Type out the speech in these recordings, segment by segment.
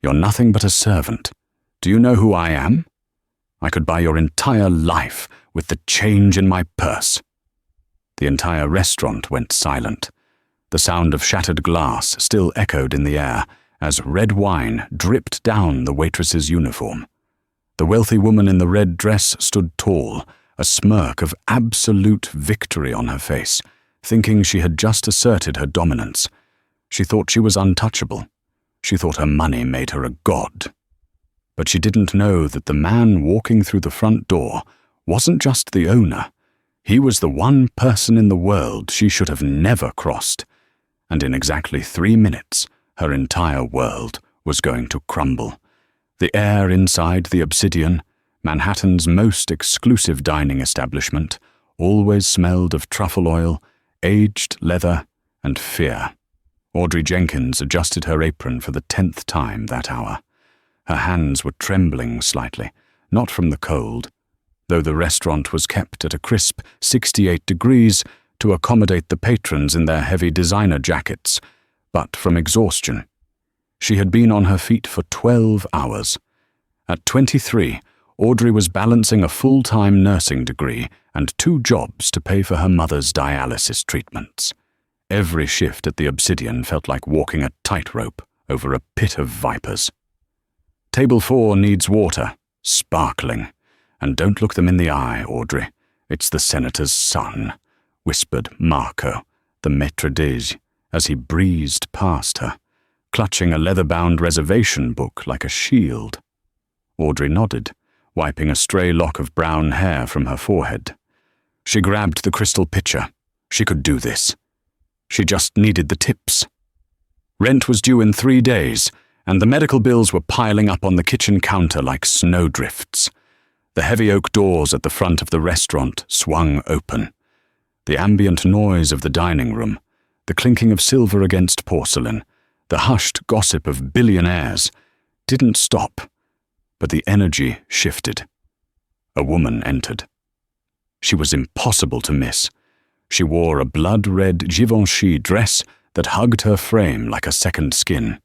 You're nothing but a servant. Do you know who I am? I could buy your entire life with the change in my purse." The entire restaurant went silent. The sound of shattered glass still echoed in the air as red wine dripped down the waitress's uniform. The wealthy woman in the red dress stood tall, a smirk of absolute victory on her face, thinking she had just asserted her dominance. She thought she was untouchable. She thought her money made her a god. But she didn't know that the man walking through the front door wasn't just the owner. He was the one person in the world she should have never crossed. And in exactly 3 minutes, her entire world was going to crumble. The air inside the Obsidian, Manhattan's most exclusive dining establishment, always smelled of truffle oil, aged leather, and fear. Audrey Jenkins adjusted her apron for the 10th time that hour. Her hands were trembling slightly, not from the cold, though the restaurant was kept at a crisp 68 degrees to accommodate the patrons in their heavy designer jackets, but from exhaustion. She had been on her feet for 12 hours. At 23, Audrey was balancing a full-time nursing degree and 2 jobs to pay for her mother's dialysis treatments. Every shift at the Obsidian felt like walking a tightrope over a pit of vipers. "Table 4 needs water, sparkling. And don't look them in the eye, Audrey. It's the senator's son," whispered Marco, the maître d'hôtel, as he breezed past her, clutching a leather-bound reservation book like a shield. Audrey nodded, wiping a stray lock of brown hair from her forehead. She grabbed the crystal pitcher. She could do this. She just needed the tips. Rent was due in 3 days, and the medical bills were piling up on the kitchen counter like snowdrifts. The heavy oak doors at the front of the restaurant swung open. The ambient noise of the dining room, the clinking of silver against porcelain, the hushed gossip of billionaires, didn't stop, but the energy shifted. A woman entered. She was impossible to miss. She wore a blood-red Givenchy dress that hugged her frame like a second skin.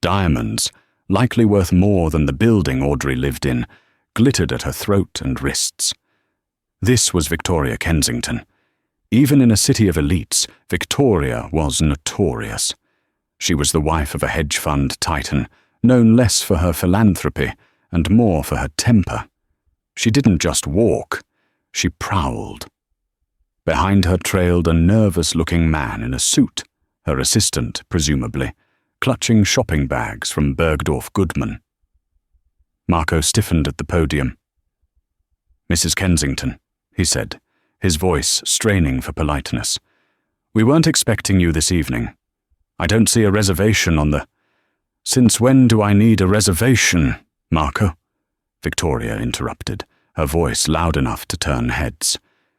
Diamonds, likely worth more than the building Audrey lived in, glittered at her throat and wrists. This was Victoria Kensington. Even in a city of elites, Victoria was notorious. She was the wife of a hedge fund titan, known less for her philanthropy and more for her temper. She didn't just walk, she prowled. Behind her trailed a nervous-looking man in a suit, her assistant, presumably, clutching shopping bags from Bergdorf Goodman. Marco stiffened at the podium. "Mrs. Kensington," he said, his voice straining for politeness. "We weren't expecting you this evening. I don't see a reservation on the—" "Since when do I need a reservation, Marco?" Victoria interrupted, her voice loud enough to turn heads.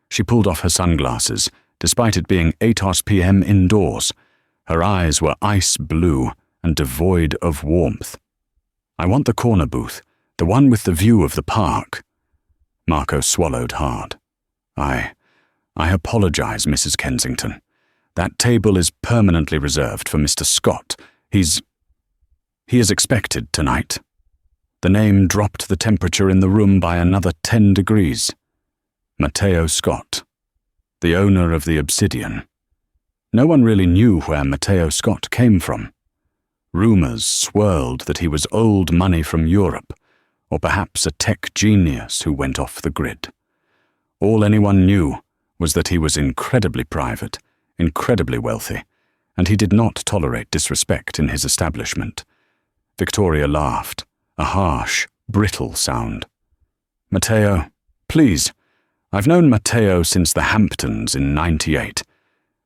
She pulled off her sunglasses, despite it being 8 p.m. indoors. Her eyes were ice blue and devoid of warmth. "I want the corner booth, the one with the view of the park." Marco swallowed hard. I apologize, Mrs. Kensington. That table is permanently reserved for Mr. Scott. He is expected tonight." The name dropped the temperature in the room by another 10 degrees. Matteo Scott, the owner of the Obsidian. No one really knew where Matteo Scott came from. Rumors swirled that he was old money from Europe, or perhaps a tech genius who went off the grid. All anyone knew was that he was incredibly private, incredibly wealthy, and he did not tolerate disrespect in his establishment. Victoria laughed, a harsh, brittle sound. "Matteo, please. I've known Matteo since the Hamptons in '98.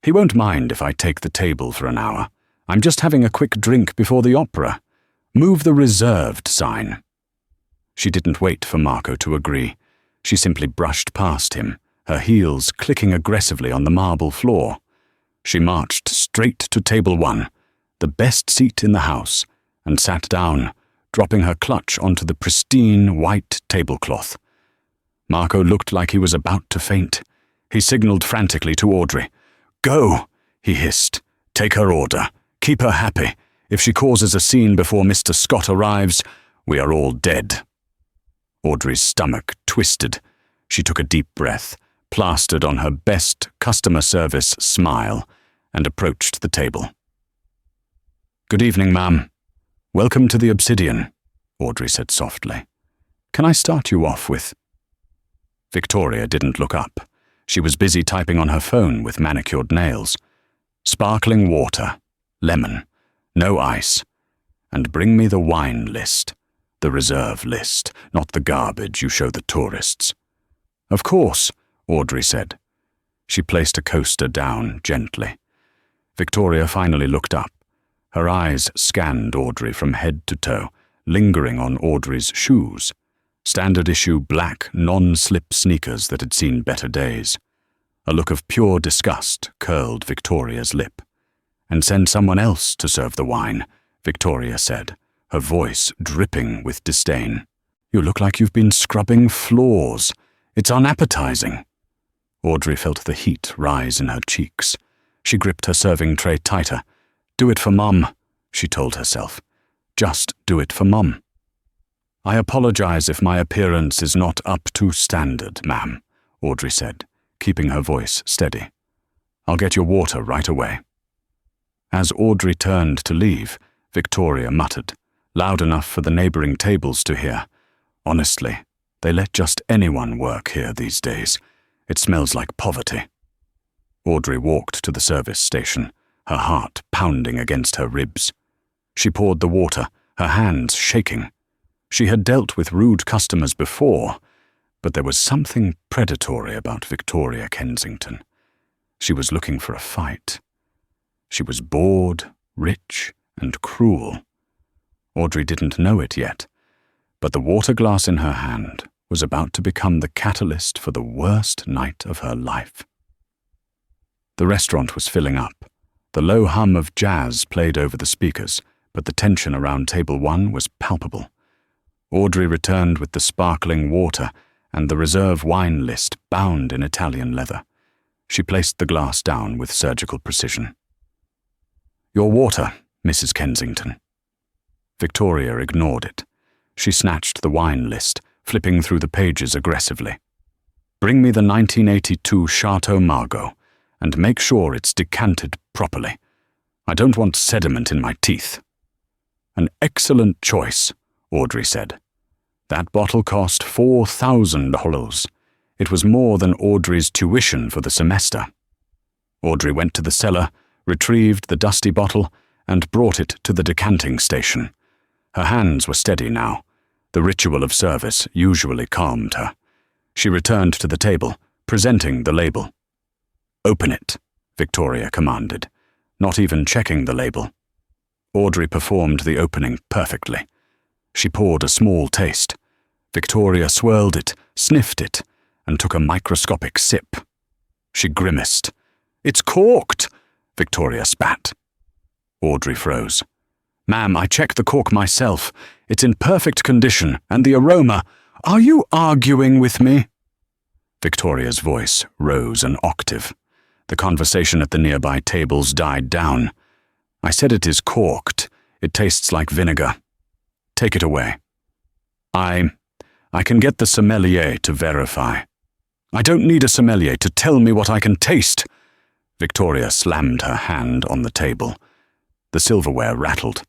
He won't mind if I take the table for an hour. I'm just having a quick drink before the opera. Move the reserved sign." She didn't wait for Marco to agree. She simply brushed past him, her heels clicking aggressively on the marble floor. She marched straight to table 1, the best seat in the house, and sat down, dropping her clutch onto the pristine white tablecloth. Marco looked like he was about to faint. He signaled frantically to Audrey. "Go," he hissed. "Take her order. Keep her happy. If she causes a scene before Mr. Scott arrives, we are all dead." Audrey's stomach twisted. She took a deep breath, plastered on her best customer service smile, and approached the table. "Good evening, ma'am. Welcome to the Obsidian," Audrey said softly. "Can I start you off with—" Victoria didn't look up. She was busy typing on her phone with manicured nails. "Sparkling water, lemon, no ice, and bring me the wine list, the reserve list, not the garbage you show the tourists." "Of course," Audrey said. She placed a coaster down gently. Victoria finally looked up. Her eyes scanned Audrey from head to toe, lingering on Audrey's shoes, standard-issue black, non-slip sneakers that had seen better days. A look of pure disgust curled Victoria's lip. "And send someone else to serve the wine," Victoria said, her voice dripping with disdain. "You look like you've been scrubbing floors. It's unappetizing." Audrey felt the heat rise in her cheeks. She gripped her serving tray tighter. "Do it for Mum," she told herself. "Just do it for Mum." "I apologize if my appearance is not up to standard, ma'am," Audrey said, keeping her voice steady. "I'll get your water right away." As Audrey turned to leave, Victoria muttered, loud enough for the neighboring tables to hear, "Honestly, they let just anyone work here these days. It smells like poverty." Audrey walked to the service station, her heart pounding against her ribs. She poured the water, her hands shaking. She had dealt with rude customers before, but there was something predatory about Victoria Kensington. She was looking for a fight. She was bored, rich, and cruel. Audrey didn't know it yet, but the water glass in her hand was about to become the catalyst for the worst night of her life. The restaurant was filling up. The low hum of jazz played over the speakers, but the tension around table 1 was palpable. Audrey returned with the sparkling water and the reserve wine list bound in Italian leather. She placed the glass down with surgical precision. "Your water, Mrs. Kensington." Victoria ignored it. She snatched the wine list, flipping through the pages aggressively. "Bring me the 1982 Chateau Margaux, and make sure it's decanted properly. I don't want sediment in my teeth." "An excellent choice," Audrey said. That bottle cost $4,000. It was more than Audrey's tuition for the semester. Audrey went to the cellar, retrieved the dusty bottle, and brought it to the decanting station. Her hands were steady now. The ritual of service usually calmed her. She returned to the table, presenting the label. "Open it," Victoria commanded, not even checking the label. Audrey performed the opening perfectly. She poured a small taste. Victoria swirled it, sniffed it, and took a microscopic sip. She grimaced. "It's corked!" Victoria spat. Audrey froze. "Ma'am, I checked the cork myself. It's in perfect condition, and the aroma—" "Are you arguing with me?" Victoria's voice rose an octave. The conversation at the nearby tables died down. "I said it is corked. It tastes like vinegar. Take it away. I can get the sommelier to verify." "I don't need a sommelier to tell me what I can taste." Victoria slammed her hand on the table. The silverware rattled.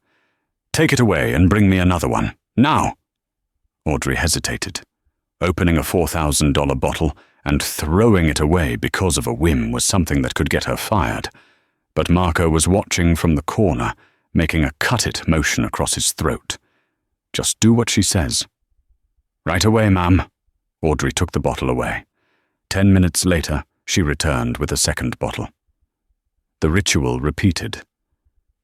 "Take it away and bring me another one. Now." Audrey hesitated. Opening a $4,000 bottle and throwing it away because of a whim was something that could get her fired. But Marco was watching from the corner, making a cut-it motion across his throat. "Just do what she says." "Right away, ma'am." Audrey took the bottle away. 10 minutes later, she returned with a second bottle. The ritual repeated.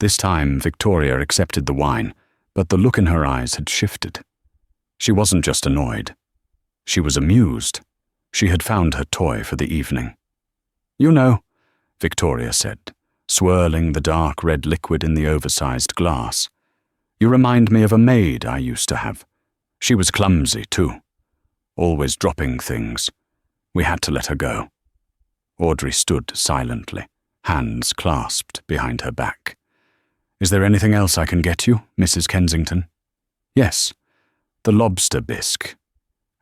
This time, Victoria accepted the wine, but the look in her eyes had shifted. She wasn't just annoyed. She was amused. She had found her toy for the evening. "You know," Victoria said, swirling the dark red liquid in the oversized glass. "You remind me of a maid I used to have. She was clumsy, too. Always dropping things. We had to let her go." Audrey stood silently, hands clasped behind her back. Is there anything else I can get you, Mrs. Kensington? Yes, the lobster bisque.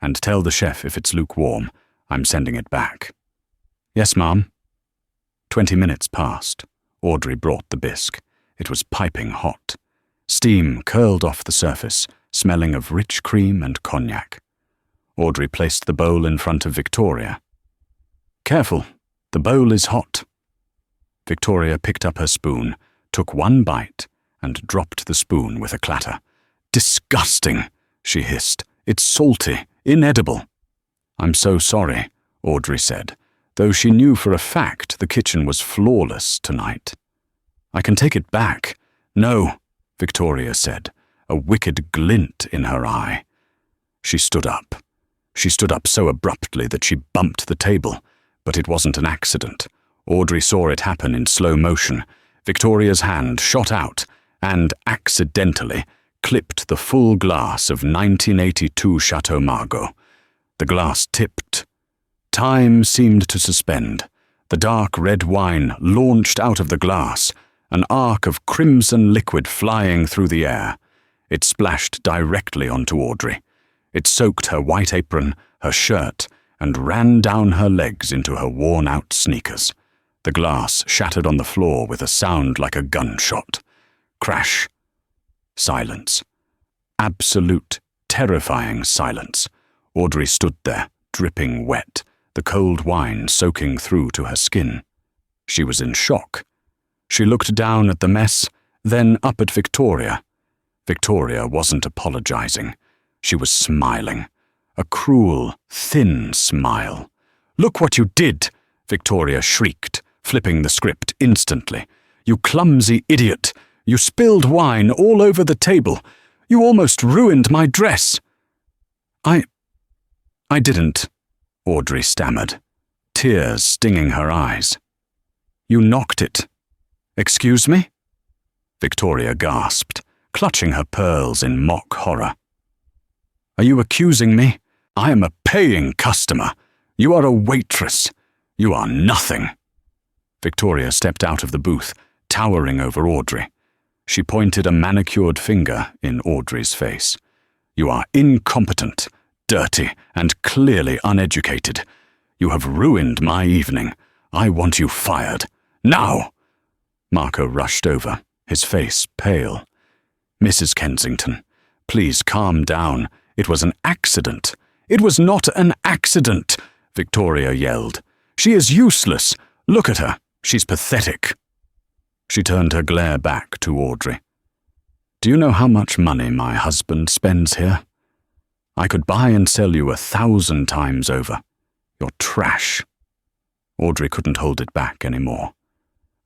And tell the chef if it's lukewarm, I'm sending it back. Yes, ma'am. 20 minutes passed. Audrey brought the bisque. It was piping hot. Steam curled off the surface, smelling of rich cream and cognac. Audrey placed the bowl in front of Victoria. Careful, the bowl is hot. Victoria picked up her spoon, took one bite, and dropped the spoon with a clatter. Disgusting, she hissed. It's salty, inedible. I'm so sorry, Audrey said, though she knew for a fact the kitchen was flawless tonight. I can take it back. No, Victoria said, a wicked glint in her eye. She stood up. She stood up so abruptly that she bumped the table, but it wasn't an accident. Audrey saw it happen in slow motion. Victoria's hand shot out and, accidentally, clipped the full glass of 1982 Chateau Margaux. The glass tipped. Time seemed to suspend. The dark red wine launched out of the glass, an arc of crimson liquid flying through the air. It splashed directly onto Audrey. It soaked her white apron, her shirt, and ran down her legs into her worn-out sneakers. The glass shattered on the floor with a sound like a gunshot. Crash. Silence. Absolute, terrifying silence. Audrey stood there, dripping wet, the cold wine soaking through to her skin. She was in shock. She looked down at the mess, then up at Victoria. Victoria wasn't apologizing. She was smiling. A cruel, thin smile. "Look what you did!" Victoria shrieked, flipping the script instantly. "You clumsy idiot! You spilled wine all over the table! You almost ruined my dress!" I didn't," Audrey stammered, tears stinging her eyes. "You knocked it." "Excuse me?" Victoria gasped, clutching her pearls in mock horror. "Are you accusing me? I am a paying customer. You are a waitress. You are nothing." Victoria stepped out of the booth, towering over Audrey. She pointed a manicured finger in Audrey's face. "You are incompetent, dirty, and clearly uneducated. You have ruined my evening. I want you fired. Now!" Marco rushed over, his face pale. "Mrs. Kensington, please calm down. It was an accident." "It was not an accident," Victoria yelled. "She is useless. Look at her. She's pathetic." She turned her glare back to Audrey. "Do you know how much money my husband spends here? I could buy and sell you 1,000 times over. You're trash." Audrey couldn't hold it back anymore.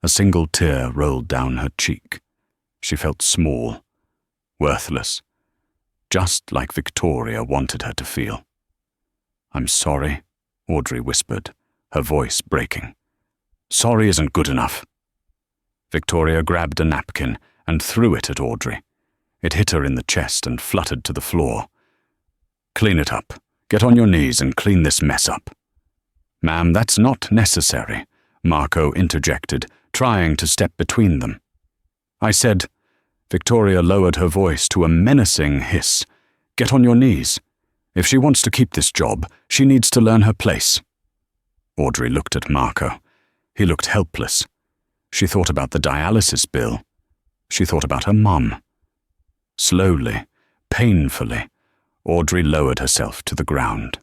A single tear rolled down her cheek. She felt small, worthless, just like Victoria wanted her to feel. "I'm sorry," Audrey whispered, her voice breaking. "Sorry isn't good enough." Victoria grabbed a napkin and threw it at Audrey. It hit her in the chest and fluttered to the floor. "Clean it up. Get on your knees and clean this mess up." "Ma'am, that's not necessary," Marco interjected, trying to step between them. "I said," Victoria lowered her voice to a menacing hiss, "get on your knees. If she wants to keep this job, she needs to learn her place." Audrey looked at Marco. He looked helpless. She thought about the dialysis bill. She thought about her mum. Slowly, painfully, Audrey lowered herself to the ground.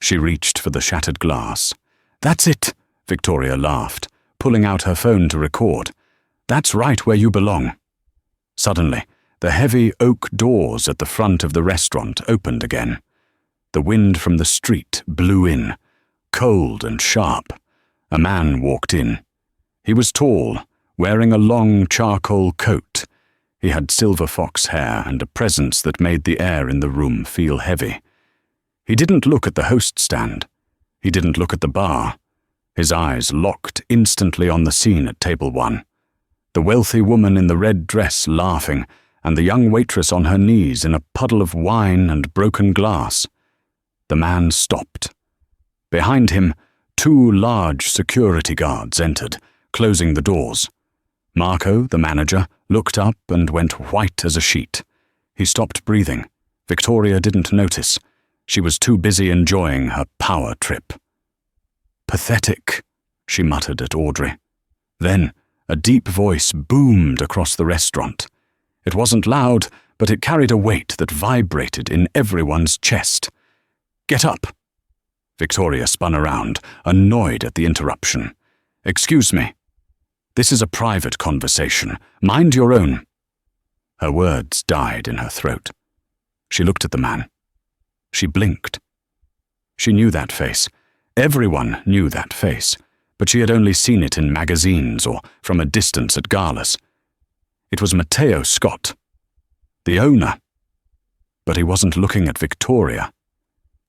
She reached for the shattered glass. "That's it," Victoria laughed, pulling out her phone to record. "That's right where you belong." Suddenly, the heavy oak doors at the front of the restaurant opened again. The wind from the street blew in, cold and sharp. A man walked in. He was tall, wearing a long charcoal coat. He had silver fox hair and a presence that made the air in the room feel heavy. He didn't look at the host stand. He didn't look at the bar. His eyes locked instantly on the scene at table 1. The wealthy woman in the red dress laughing, and the young waitress on her knees in a puddle of wine and broken glass. The man stopped. Behind him, 2 large security guards entered, closing the doors. Marco, the manager, looked up and went white as a sheet. He stopped breathing. Victoria didn't notice. She was too busy enjoying her power trip. "Pathetic," she muttered at Audrey. Then a deep voice boomed across the restaurant. It wasn't loud, but it carried a weight that vibrated in everyone's chest. "Get up!" Victoria spun around, annoyed at the interruption. "Excuse me. This is a private conversation. Mind your own." Her words died in her throat. She looked at the man. She blinked. She knew that face. Everyone knew that face, but she had only seen it in magazines or from a distance at galas. It was Matteo Scott, the owner. But he wasn't looking at Victoria.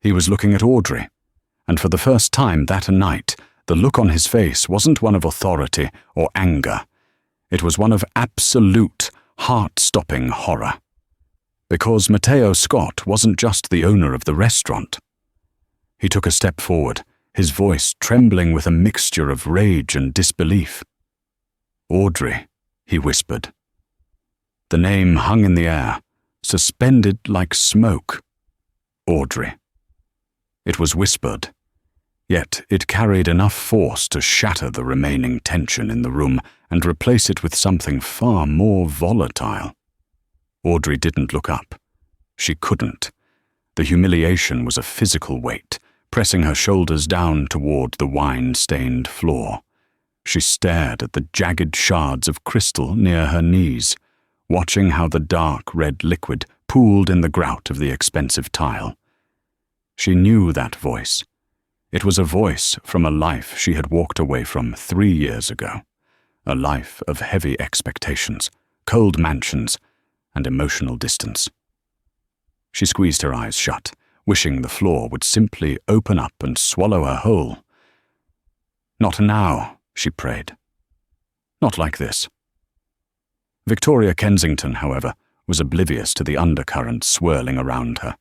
He was looking at Audrey, and for the first time that night, the look on his face wasn't one of authority or anger. It was one of absolute, heart-stopping horror. Because Matteo Scott wasn't just the owner of the restaurant. He took a step forward, his voice trembling with a mixture of rage and disbelief. "Audrey," he whispered. The name hung in the air, suspended like smoke. Audrey. It was whispered, yet it carried enough force to shatter the remaining tension in the room and replace it with something far more volatile. Audrey didn't look up. She couldn't. The humiliation was a physical weight, pressing her shoulders down toward the wine-stained floor. She stared at the jagged shards of crystal near her knees, watching how the dark red liquid pooled in the grout of the expensive tile. She knew that voice. It was a voice from a life she had walked away from 3 years ago, a life of heavy expectations, cold mansions, and emotional distance. She squeezed her eyes shut, wishing the floor would simply open up and swallow her whole. "Not now," she prayed. "Not like this." Victoria Kensington, however, was oblivious to the undercurrents swirling around her.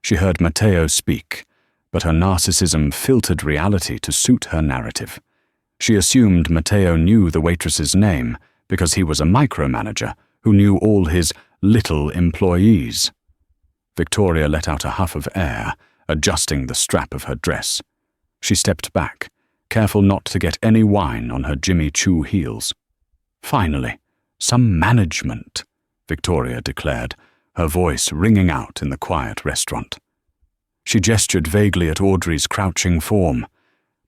She heard Matteo speak, but her narcissism filtered reality to suit her narrative. She assumed Matteo knew the waitress's name because he was a micromanager who knew all his little employees. Victoria let out a huff of air, adjusting the strap of her dress. She stepped back, careful not to get any wine on her Jimmy Choo heels. "Finally, some management," Victoria declared, her voice ringing out in the quiet restaurant. She gestured vaguely at Audrey's crouching form.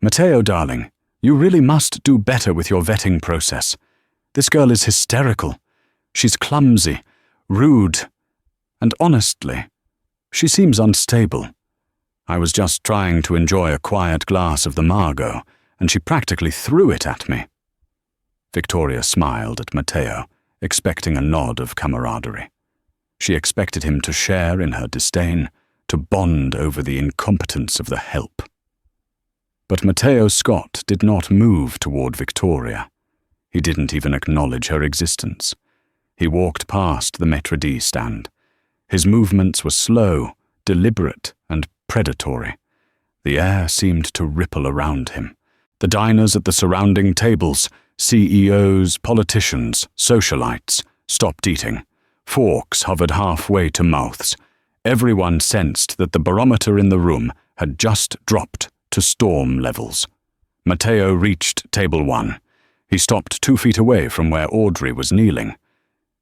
"Matteo, darling, you really must do better with your vetting process. This girl is hysterical. She's clumsy, rude, and honestly, she seems unstable. I was just trying to enjoy a quiet glass of the Margot, and she practically threw it at me." Victoria smiled at Matteo, expecting a nod of camaraderie. She expected him to share in her disdain, to bond over the incompetence of the help. But Matteo Scott did not move toward Victoria. He didn't even acknowledge her existence. He walked past the Maître d' stand. His movements were slow, deliberate, and predatory. The air seemed to ripple around him. The diners at the surrounding tables, CEOs, politicians, socialites, stopped eating. Forks hovered halfway to mouths. Everyone sensed that the barometer in the room had just dropped to storm levels. Matteo reached table 1. He stopped 2 feet away from where Audrey was kneeling.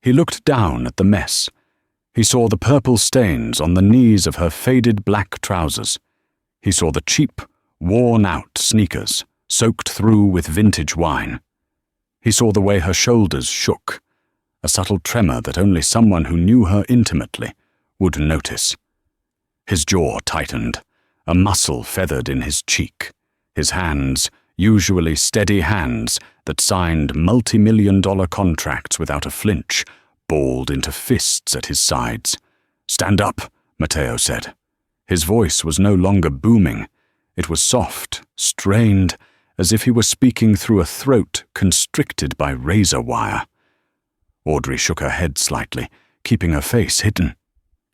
He looked down at the mess. He saw the purple stains on the knees of her faded black trousers. He saw the cheap, worn-out sneakers, soaked through with vintage wine. He saw the way her shoulders shook, a subtle tremor that only someone who knew her intimately would notice. His jaw tightened, a muscle feathered in his cheek. His hands, usually steady hands that signed multi-million-dollar contracts without a flinch, balled into fists at his sides. "Stand up," Matteo said. His voice was no longer booming. It was soft, strained, as if he were speaking through a throat constricted by razor wire. Audrey shook her head slightly, keeping her face hidden.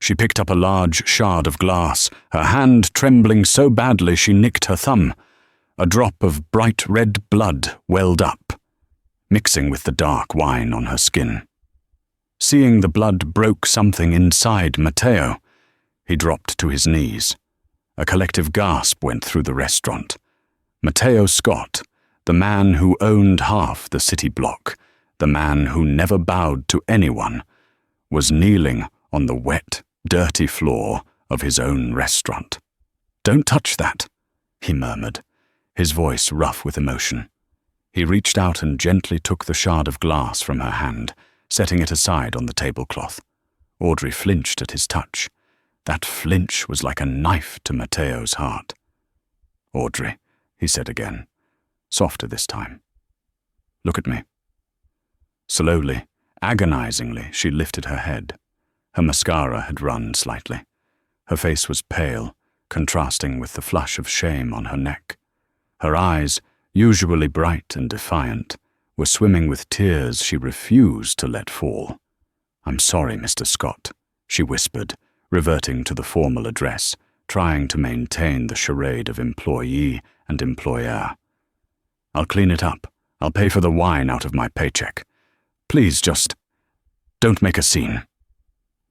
She picked up a large shard of glass, her hand trembling so badly she nicked her thumb. A drop of bright red blood welled up, mixing with the dark wine on her skin. Seeing the blood broke something inside Matteo. He dropped to his knees. A collective gasp went through the restaurant. Matteo Scott, the man who owned half the city block, the man who never bowed to anyone, was kneeling on the wet, dirty floor of his own restaurant. "Don't touch that," he murmured, his voice rough with emotion. He reached out and gently took the shard of glass from her hand, setting it aside on the tablecloth. Audrey flinched at his touch. That flinch was like a knife to Matteo's heart. "Audrey," he said again, softer this time. "Look at me." Slowly, agonizingly, she lifted her head. Her mascara had run slightly. Her face was pale, contrasting with the flush of shame on her neck. Her eyes, usually bright and defiant, were swimming with tears she refused to let fall. "I'm sorry, Mr. Scott," she whispered, reverting to the formal address, trying to maintain the charade of employee and employer. "I'll clean it up. I'll pay for the wine out of my paycheck. Please just don't make a scene."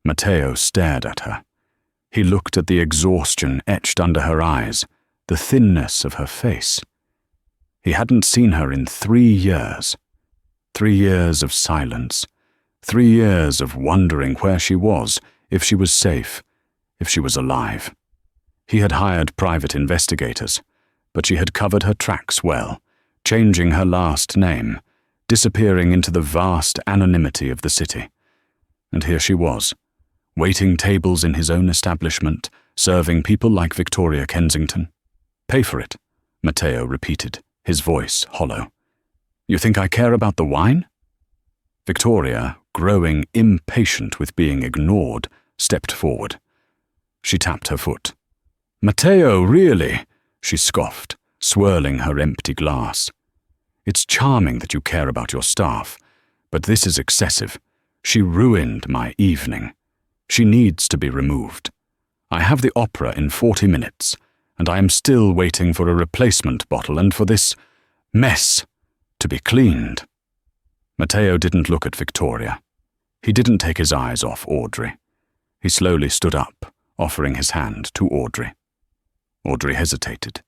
Matteo stared at her. He looked at the exhaustion etched under her eyes, the thinness of her face. He hadn't seen her in 3 years. 3 years of silence. 3 years of wondering where she was, if she was safe, if she was alive. He had hired private investigators, but she had covered her tracks well, changing her last name, disappearing into the vast anonymity of the city. And here she was, waiting tables in his own establishment, serving people like Victoria Kensington. "Pay for it," Matteo repeated, his voice hollow. "You think I care about the wine?" Victoria, growing impatient with being ignored, stepped forward. She tapped her foot. "Matteo, really?" she scoffed, swirling her empty glass. "It's charming that you care about your staff, but this is excessive. She ruined my evening. She needs to be removed. I have the opera in 40 minutes, and I am still waiting for a replacement bottle and for this mess to be cleaned." Matteo didn't look at Victoria. He didn't take his eyes off Audrey. He slowly stood up, offering his hand to Audrey. Audrey hesitated.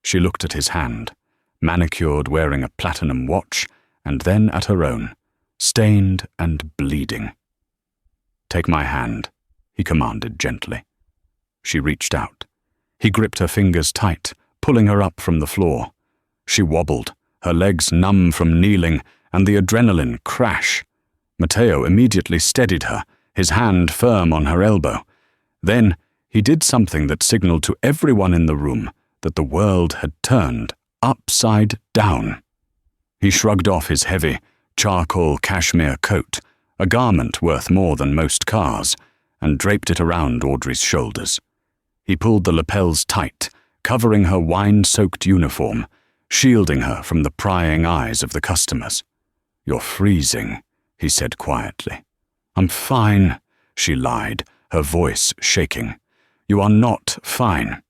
She looked at his hand, manicured, wearing a platinum watch, and then at her own, stained and bleeding. "Take my hand," he commanded gently. She reached out. He gripped her fingers tight, pulling her up from the floor. She wobbled, her legs numb from kneeling, and the adrenaline crash. Matteo immediately steadied her, his hand firm on her elbow. Then he did something that signaled to everyone in the room that the world had turned upside down. He shrugged off his heavy, charcoal cashmere coat, a garment worth more than most cars, and draped it around Audrey's shoulders. He pulled the lapels tight, covering her wine-soaked uniform, shielding her from the prying eyes of the customers. "You're freezing," he said quietly. "I'm fine," she lied, her voice shaking. "You are not fine."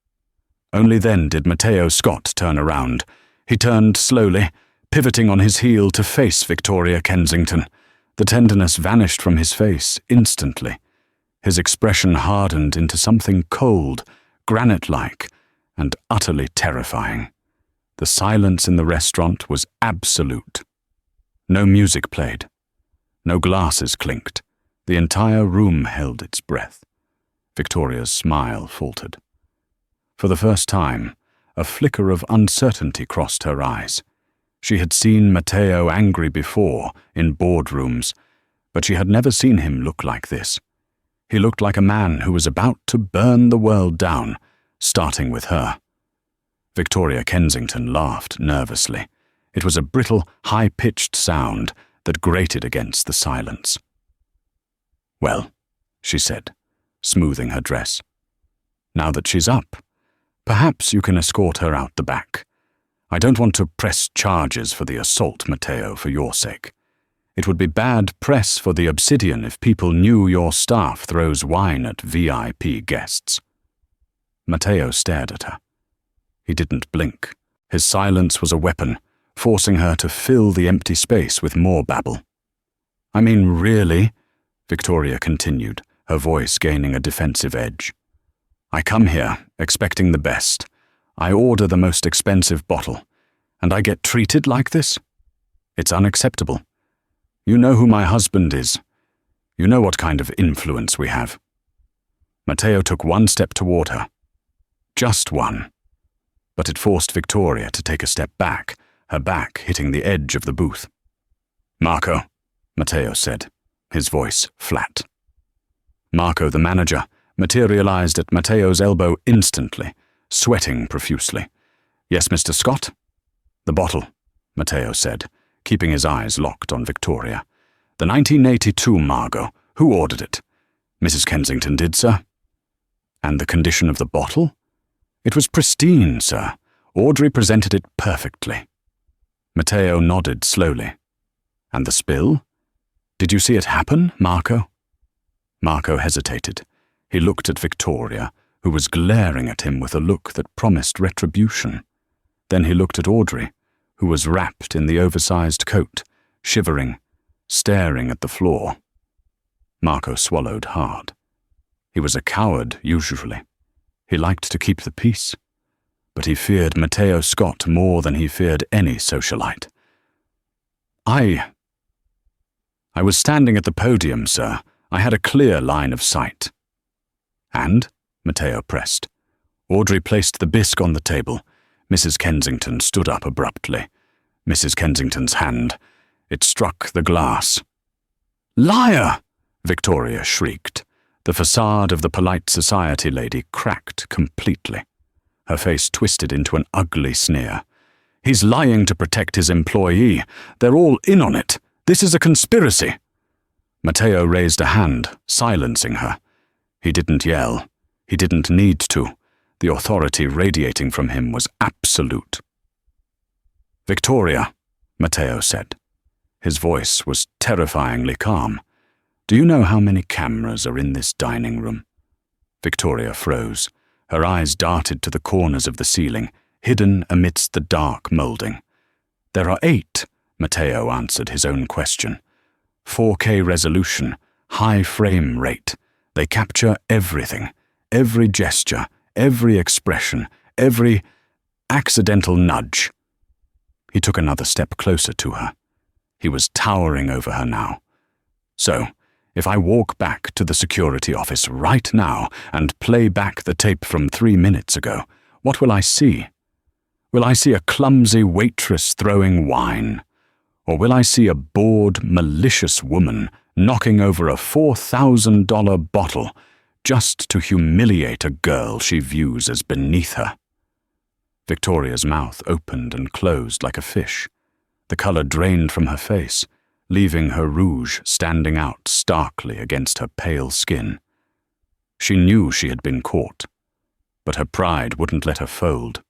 Only then did Matteo Scott turn around. He turned slowly, pivoting on his heel to face Victoria Kensington. The tenderness vanished from his face instantly. His expression hardened into something cold, granite-like, and utterly terrifying. The silence in the restaurant was absolute. No music played. No glasses clinked. The entire room held its breath. Victoria's smile faltered. For the first time, a flicker of uncertainty crossed her eyes. She had seen Matteo angry before, in boardrooms, but she had never seen him look like this. He looked like a man who was about to burn the world down, starting with her. Victoria Kensington laughed nervously. It was a brittle, high-pitched sound that grated against the silence. "Well," she said, smoothing her dress. "Now that she's up, perhaps you can escort her out the back. I don't want to press charges for the assault, Matteo, for your sake. It would be bad press for the Obsidian if people knew your staff throws wine at VIP guests." Matteo stared at her. He didn't blink. His silence was a weapon, forcing her to fill the empty space with more babble. "I mean, really?" Victoria continued, her voice gaining a defensive edge. I come here expecting the best. I order the most expensive bottle, and I get treated like this? It's unacceptable. You know who my husband is. You know what kind of influence we have. Matteo took one step toward her. Just one. But it forced Victoria to take a step back, her back hitting the edge of the booth. Marco, Matteo said, his voice flat. Marco, the manager, materialized at Matteo's elbow instantly, sweating profusely. Yes, Mr. Scott? The bottle, Matteo said, keeping his eyes locked on Victoria. The 1982 Margot. Who ordered it? Mrs. Kensington did, sir. And the condition of the bottle? It was pristine, sir. Audrey presented it perfectly. Matteo nodded slowly. And the spill? Did you see it happen, Marco? Marco hesitated. He looked at Victoria, who was glaring at him with a look that promised retribution. Then he looked at Audrey, who was wrapped in the oversized coat, shivering, staring at the floor. Marco swallowed hard. He was a coward, usually. He liked to keep the peace. But he feared Matteo Scott more than he feared any socialite. I was standing at the podium, sir. I had a clear line of sight. And? Matteo pressed. Audrey placed the bisque on the table. Mrs. Kensington stood up abruptly. Mrs. Kensington's hand. It struck the glass. Liar! Victoria shrieked. The facade of the polite society lady cracked completely. Her face twisted into an ugly sneer. He's lying to protect his employee. They're all in on it. This is a conspiracy. Matteo raised a hand, silencing her. He didn't yell. He didn't need to. The authority radiating from him was absolute. Victoria, Matteo said. His voice was terrifyingly calm. Do you know how many cameras are in this dining room? Victoria froze. Her eyes darted to the corners of the ceiling, hidden amidst the dark moulding. There are 8, Matteo answered his own question. 4K resolution, high frame rate. They capture everything, every gesture, every expression, every accidental nudge. He took another step closer to her. He was towering over her now. So, if I walk back to the security office right now and play back the tape from 3 minutes ago, what will I see? Will I see a clumsy waitress throwing wine? Or will I see a bored, malicious woman knocking over a $4,000 bottle just to humiliate a girl she views as beneath her? Victoria's mouth opened and closed like a fish. The color drained from her face, leaving her rouge standing out starkly against her pale skin. She knew she had been caught, but her pride wouldn't let her fold.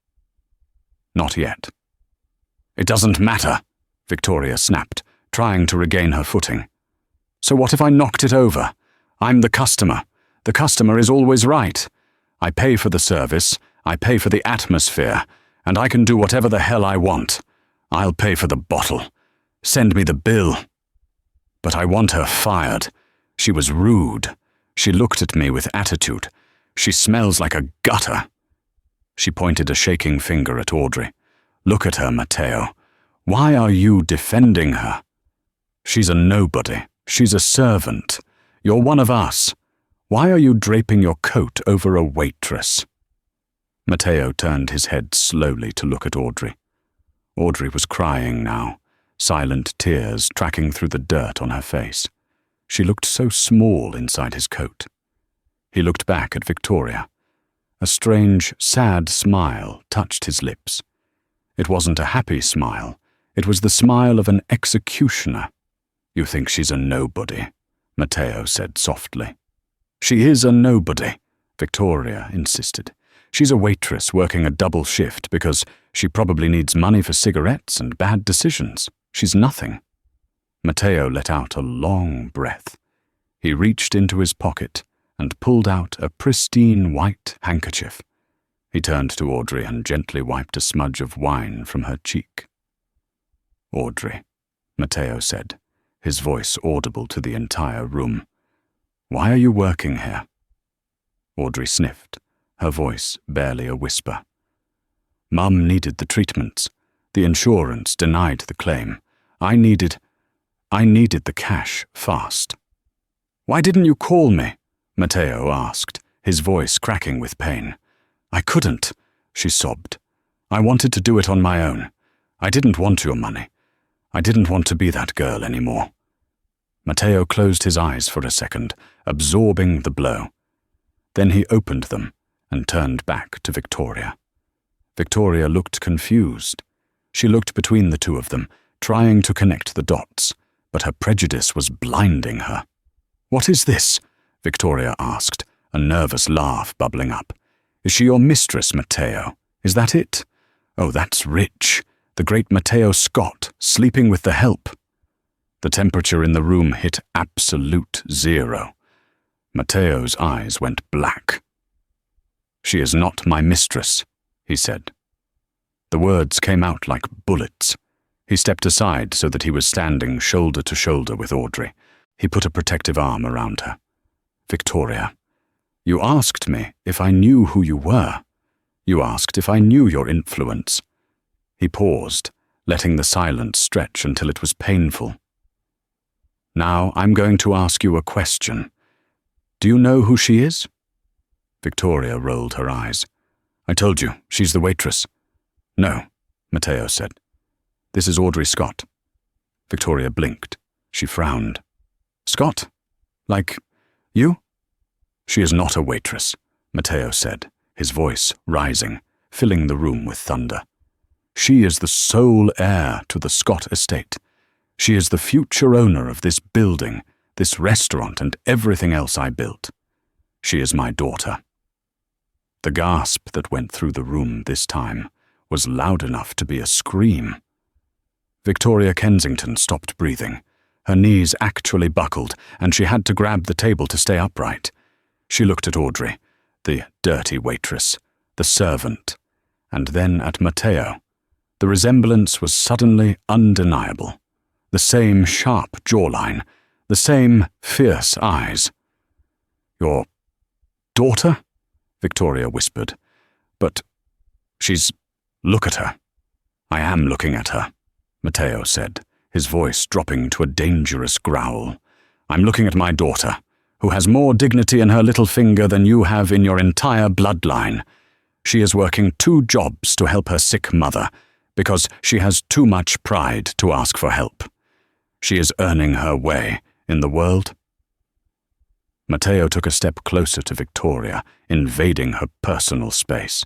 Not yet. It doesn't matter, Victoria snapped, trying to regain her footing. So what if I knocked it over? I'm the customer. The customer is always right. I pay for the service, I pay for the atmosphere, and I can do whatever the hell I want. I'll pay for the bottle. Send me the bill. But I want her fired. She was rude. She looked at me with attitude. She smells like a gutter. She pointed a shaking finger at Audrey. Look at her, Matteo. Why are you defending her? She's a nobody. She's a servant. You're one of us. Why are you draping your coat over a waitress? Matteo turned his head slowly to look at Audrey. Audrey was crying now, silent tears tracking through the dirt on her face. She looked so small inside his coat. He looked back at Victoria. A strange, sad smile touched his lips. It wasn't a happy smile. It was the smile of an executioner. You think she's a nobody, Matteo said softly. She is a nobody, Victoria insisted. She's a waitress working a double shift because she probably needs money for cigarettes and bad decisions. She's nothing. Matteo let out a long breath. He reached into his pocket and pulled out a pristine white handkerchief. He turned to Audrey and gently wiped a smudge of wine from her cheek. Audrey, Matteo said, his voice audible to the entire room. Why are you working here? Audrey sniffed, her voice barely a whisper. Mum needed the treatments. The insurance denied the claim. I needed the cash fast. Why didn't you call me? Matteo asked, his voice cracking with pain. I couldn't, she sobbed. I wanted to do it on my own. I didn't want your money. I didn't want to be that girl anymore. Matteo closed his eyes for a second, absorbing the blow. Then he opened them and turned back to Victoria. Victoria looked confused. She looked between the two of them, trying to connect the dots, but her prejudice was blinding her. What is this? Victoria asked, a nervous laugh bubbling up. Is she your mistress, Matteo? Is that it? Oh, that's rich. The great Matteo Scott, sleeping with the help. The temperature in the room hit absolute 0. Matteo's eyes went black. She is not my mistress, he said. The words came out like bullets. He stepped aside so that he was standing shoulder to shoulder with Audrey. He put a protective arm around her. Victoria, you asked me if I knew who you were. You asked if I knew your influence. He paused, letting the silence stretch until it was painful. Now I'm going to ask you a question. Do you know who she is? Victoria rolled her eyes. I told you, she's the waitress. No, Matteo said. This is Audrey Scott. Victoria blinked. She frowned. Scott? Like you? She is not a waitress, Matteo said, his voice rising, filling the room with thunder. She is the sole heir to the Scott estate. She is the future owner of this building, this restaurant, and everything else I built. She is my daughter. The gasp that went through the room this time was loud enough to be a scream. Victoria Kensington stopped breathing. Her knees actually buckled, and she had to grab the table to stay upright. She looked at Audrey, the dirty waitress, the servant, and then at Matteo. The resemblance was suddenly undeniable. The same sharp jawline, the same fierce eyes. Your daughter? Victoria whispered. But she's... Look at her. I am looking at her, Matteo said, his voice dropping to a dangerous growl. I'm looking at my daughter, who has more dignity in her little finger than you have in your entire bloodline. She is working 2 jobs to help her sick mother, because she has too much pride to ask for help. She is earning her way in the world. Matteo took a step closer to Victoria, invading her personal space.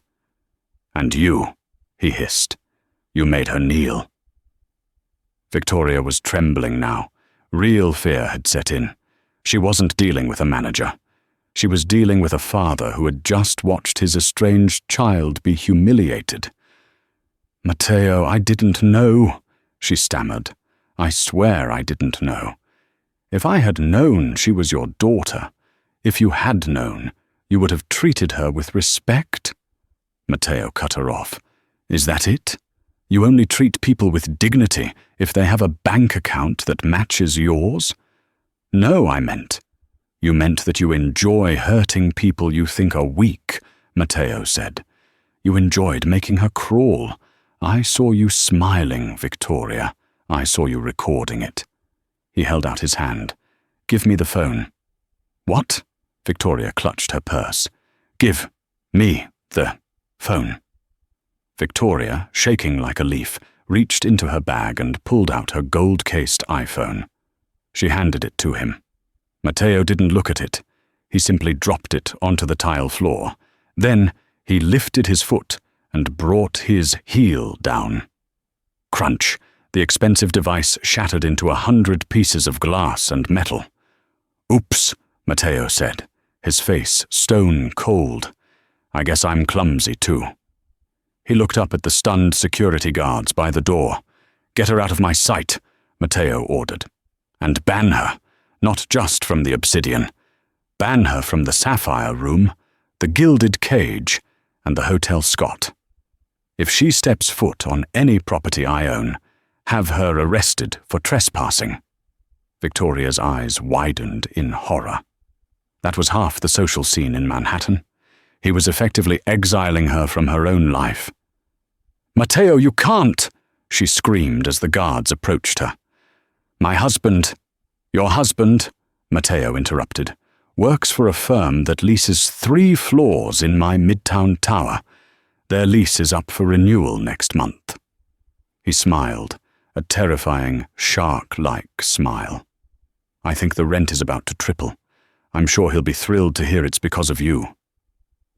And you, he hissed. You made her kneel. Victoria was trembling now. Real fear had set in. She wasn't dealing with a manager. She was dealing with a father who had just watched his estranged child be humiliated. Matteo, I didn't know, she stammered. I swear I didn't know. If I had known she was your daughter, if you had known, you would have treated her with respect. Matteo cut her off. Is that it? You only treat people with dignity if they have a bank account that matches yours? No, I meant. You meant that you enjoy hurting people you think are weak, Matteo said. You enjoyed making her crawl. I saw you smiling, Victoria. I saw you recording it. He held out his hand. Give me the phone. What? Victoria clutched her purse. Give me the phone. Victoria, shaking like a leaf, reached into her bag and pulled out her gold-cased iPhone. She handed it to him. Matteo didn't look at it. He simply dropped it onto the tile floor. Then he lifted his foot and brought his heel down. Crunch! The expensive device shattered into 100 pieces of glass and metal. Oops, Matteo said, his face stone cold. I guess I'm clumsy too. He looked up at the stunned security guards by the door. Get her out of my sight, Matteo ordered. And ban her, not just from the obsidian. Ban her from the sapphire room, the gilded cage, and the Hotel Scott. If she steps foot on any property I own, have her arrested for trespassing. Victoria's eyes widened in horror. That was half the social scene in Manhattan. He was effectively exiling her from her own life. "Matteo, you can't!" she screamed as the guards approached her. Your husband, Matteo interrupted, works for a firm that leases 3 floors in my Midtown tower. Their lease is up for renewal next month." He smiled, a terrifying, shark-like smile. "I think the rent is about to triple. I'm sure he'll be thrilled to hear it's because of you."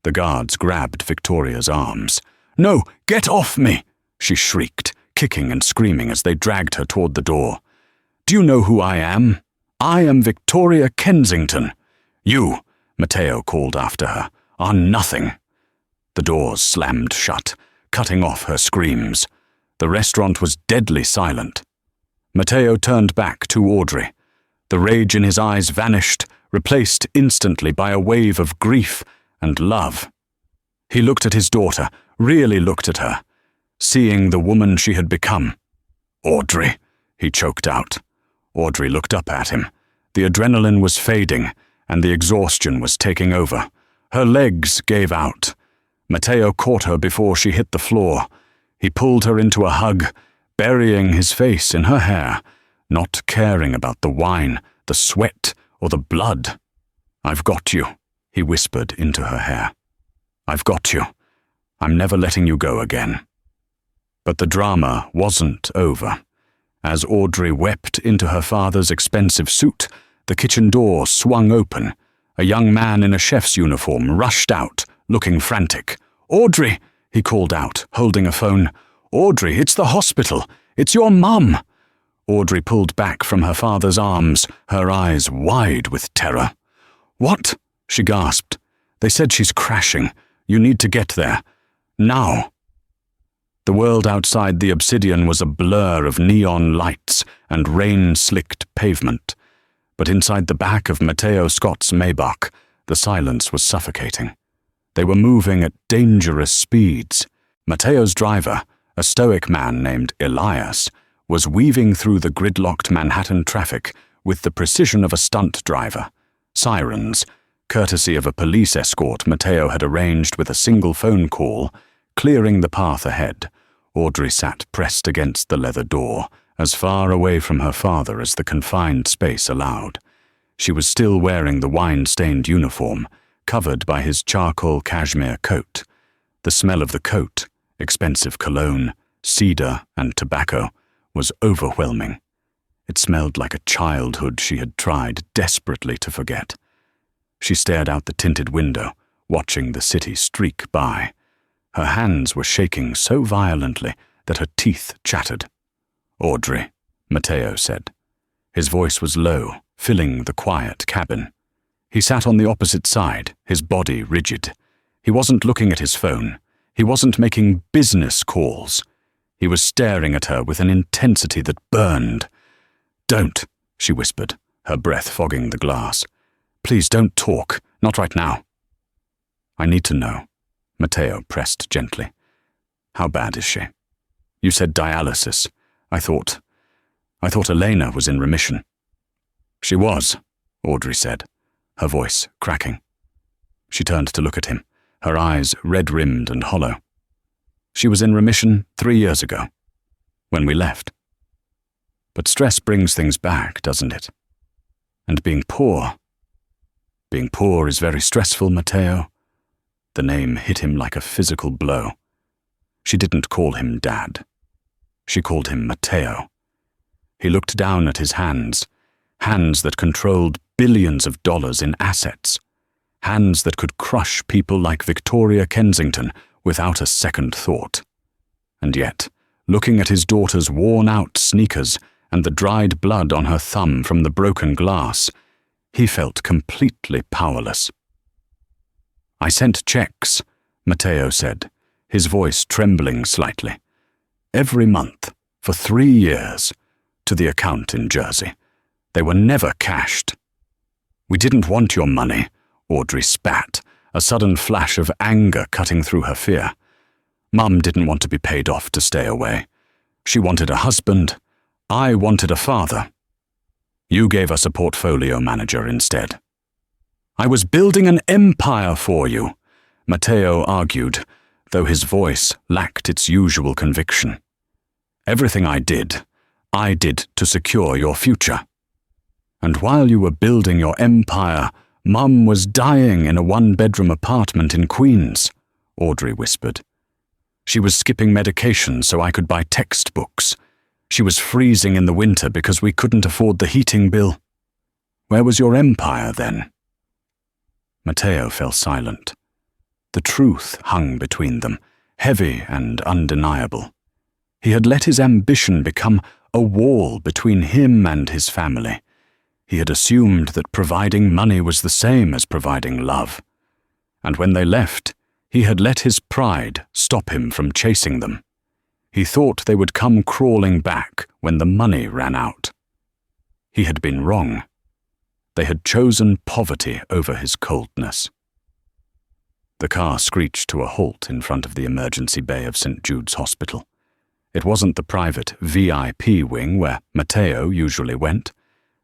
The guards grabbed Victoria's arms. "No, get off me!" she shrieked, kicking and screaming as they dragged her toward the door. "Do you know who I am? I am Victoria Kensington. You," Matteo called after her, "are nothing." The doors slammed shut, cutting off her screams. The restaurant was deadly silent. Matteo turned back to Audrey. The rage in his eyes vanished, replaced instantly by a wave of grief and love. He looked at his daughter, really looked at her, seeing the woman she had become. "Audrey," he choked out. Audrey looked up at him. The adrenaline was fading, and the exhaustion was taking over. Her legs gave out. Matteo caught her before she hit the floor. He pulled her into a hug, burying his face in her hair, not caring about the wine, the sweat, or the blood. "I've got you," he whispered into her hair. "I've got you. I'm never letting you go again." But the drama wasn't over. As Audrey wept into her father's expensive suit, the kitchen door swung open. A young man in a chef's uniform rushed out, looking frantic. "Audrey!" he called out, holding a phone. "Audrey, it's the hospital. It's your mum." Audrey pulled back from her father's arms, her eyes wide with terror. "What?" she gasped. "They said she's crashing. You need to get there. Now." The world outside the obsidian was a blur of neon lights and rain-slicked pavement. But inside the back of Matteo Scott's Maybach, the silence was suffocating. They were moving at dangerous speeds. Matteo's driver, a stoic man named Elias, was weaving through the gridlocked Manhattan traffic with the precision of a stunt driver. Sirens, courtesy of a police escort Matteo had arranged with a single phone call, clearing the path ahead. Audrey sat pressed against the leather door, as far away from her father as the confined space allowed. She was still wearing the wine-stained uniform, covered by his charcoal cashmere coat. The smell of the coat, expensive cologne, cedar, and tobacco, was overwhelming. It smelled like a childhood she had tried desperately to forget. She stared out the tinted window, watching the city streak by. Her hands were shaking so violently that her teeth chattered. "Audrey," Matteo said. His voice was low, filling the quiet cabin. He sat on the opposite side, his body rigid. He wasn't looking at his phone. He wasn't making business calls. He was staring at her with an intensity that burned. "Don't," she whispered, her breath fogging the glass. "Please don't talk, not right now." "I need to know," Matteo pressed gently. "How bad is she? You said dialysis. I thought Elena was in remission." "She was," Audrey said, her voice cracking. She turned to look at him, her eyes red-rimmed and hollow. "She was in remission 3 years ago, when we left. But stress brings things back, doesn't it? And being poor is very stressful, Matteo." The name hit him like a physical blow. She didn't call him Dad. She called him Matteo. He looked down at his hands that controlled billions of dollars in assets, hands that could crush people like Victoria Kensington without a second thought. And yet, looking at his daughter's worn-out sneakers and the dried blood on her thumb from the broken glass, he felt completely powerless. "I sent checks," Matteo said, his voice trembling slightly. "Every month, for 3 years, to the account in Jersey. They were never cashed." "We didn't want your money," Audrey spat, a sudden flash of anger cutting through her fear. "Mum didn't want to be paid off to stay away. She wanted a husband. I wanted a father. You gave us a portfolio manager instead." I was building an empire for you, Matteo argued, though his voice lacked its usual conviction. Everything I did to secure your future. And while you were building your empire, Mum was dying in a one-bedroom apartment in Queens, Audrey whispered. She was skipping medication so I could buy textbooks. She was freezing in the winter because we couldn't afford the heating bill. Where was your empire then? Matteo fell silent. The truth hung between them, heavy and undeniable. He had let his ambition become a wall between him and his family. He had assumed that providing money was the same as providing love. And when they left, he had let his pride stop him from chasing them. He thought they would come crawling back when the money ran out. He had been wrong. They had chosen poverty over his coldness. The car screeched to a halt in front of the emergency bay of St. Jude's Hospital. It wasn't the private VIP wing where Matteo usually went.